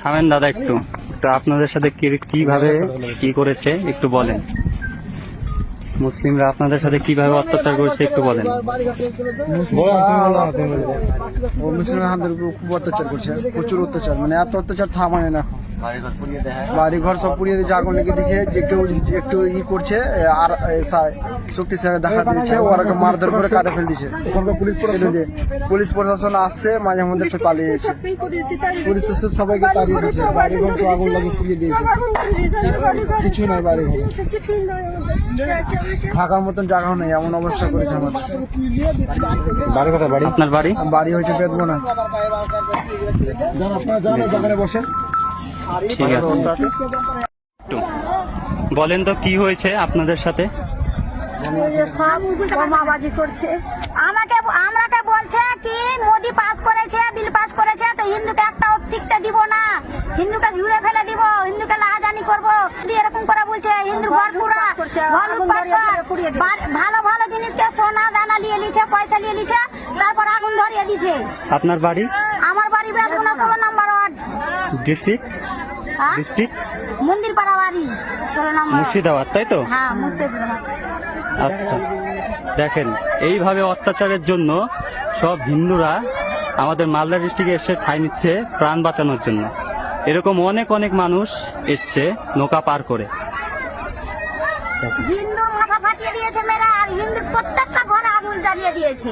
থামেন দাদা একটু, তো আপনাদের সাথে কিভাবে কি করেছে একটু বলেন। মুসলিমরা আপনাদের সাথে কিভাবে অত্যাচার করেছে একটু বলেন। মুসলিমরা আমাদের উপর খুব অত্যাচার করছে, প্রচুর অত্যাচার, মানে এত অত্যাচার থামায় না। বাড়ি ঘর সব পুড়িয়ে দিয়েছে, আগুন লেগে দিয়েছে। যে কেউ একটু করছে আর শক্তিশালী দেখা দিয়েছে, ওরা মারধর করে কাটে ফেল দিচ্ছে। পুলিশ প্রশাসন আসছে, মাঝে মধ্যে সব পালিয়ে যাচ্ছে। পুলিশ সবাইকে তাড়িয়ে দিয়েছে, বাড়ি ঘর সব আগুন লাগিয়ে পুড়িয়ে দিয়েছে। কিছু নাই বাড়ি ঘর, থাকার মতন জায়গাও নেই, এমন অবস্থা করেছে আমাদের। আপনার বাড়ি? বাড়ি হয়েছে বেদবনা। আপনারা যান দোকানে বসেন। ঠিক আছে, বলেন তো কি হয়েছে আপনাদের সাথে? সব বোমাবাজি করছে। আমরাকে বলছে কি মোদি পাস করেছে, বিল পাস করেছে, তো হিন্দুকে একটা টিকতে দিব না, হিন্দুকে ঝুড়ে ফেলে দিব, হিন্দুকে লাহাজানি করবো, এরকম করে বলছে। হিন্দুর ঘর পুরা ভালো ভালো জিনিসকে সোনা দানা নিয়ে নিচ্ছে, পয়সা নিয়ে নিচ্ছে, তারপর আগুন ধরিয়ে দিছে। আপনার বাড়ি? আমার বাড়ি বেসগুনা 16 নম্বর ওয়ার্ড, ডিস্ট্রিক্ট মন্দির পাড়া বাড়ি 16 নম্বর, মুর্শিদাবাদ, তাই তো? হ্যাঁ মুর্শিদাবাদ। আচ্ছা, দেখেন এইভাবে অত্যাচারের জন্য সব হিন্দুরা আমাদের মালদা ডিস্ট্রিক্টে এসে ঠাঁই নিচ্ছে প্রাণ বাঁচানোর জন্য। এরকম অনেক অনেক মানুষ এসছে নৌকা পার করে। হিন্দুর মাথা ফাটিয়ে দিয়েছে মেয়েরা, আর হিন্দুর প্রত্যেকটা ঘরে আগুন জ্বালিয়ে দিয়েছে।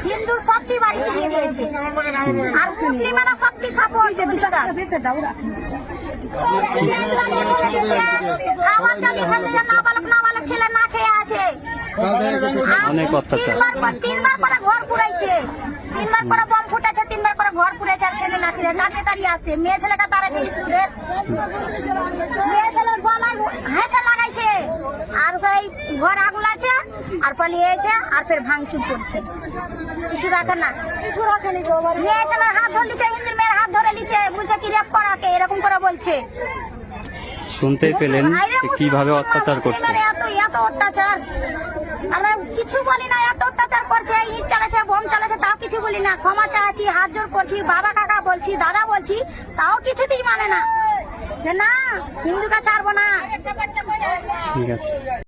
হিন্দুর সবটি বাড়ি পুড়িয়ে দিয়েছে, আর মুসলিমেরা সবটি সাপোর্ট নাবালক ছেলে না খেয়ে আছে। অনেক অত্যাচার। 3বার করে ঘর পুড়াইছে, 3বার করে বম ফুটেছে, 3বার করে ঘর পুড়েছে। আর ছেলে না খেলে কাছে দাঁড়িয়ে আছে, মেয়ে ছেলেটা তাড়াচ্ছে, মেয়ে ছেলের গলায় হেসে লাগাইছে, আর সেই ঘর আগুন আছে আর পালিয়েছে, আর ফের ভাঙচুর করছে। কিছু রাখে না, কিছু রাখে নি। মেয়ে ছেলের হাত ধরে লিছে, হিন্দুর মেয়ের হাত ধরে লিছে, বলছে কি রেপ করাকে, এরকম করে বলছে। শুনতেই পেলেন যে কিভাবে অত্যাচার করছে। এত অত্যাচার আমরা কিছু বলি না, এত অত্যাচার করছে, ইট চালাচ্ছে, বোম চালাচ্ছে, তাও কিছু বলি না। ক্ষমা চাচ্ছি, হাত জোর করছি, বাবা কাকা বলছি, দাদা বলছি, তাও কিছুতেই মানে না, যে না হিন্দুকে ছাড়বো না। ঠিক আছে।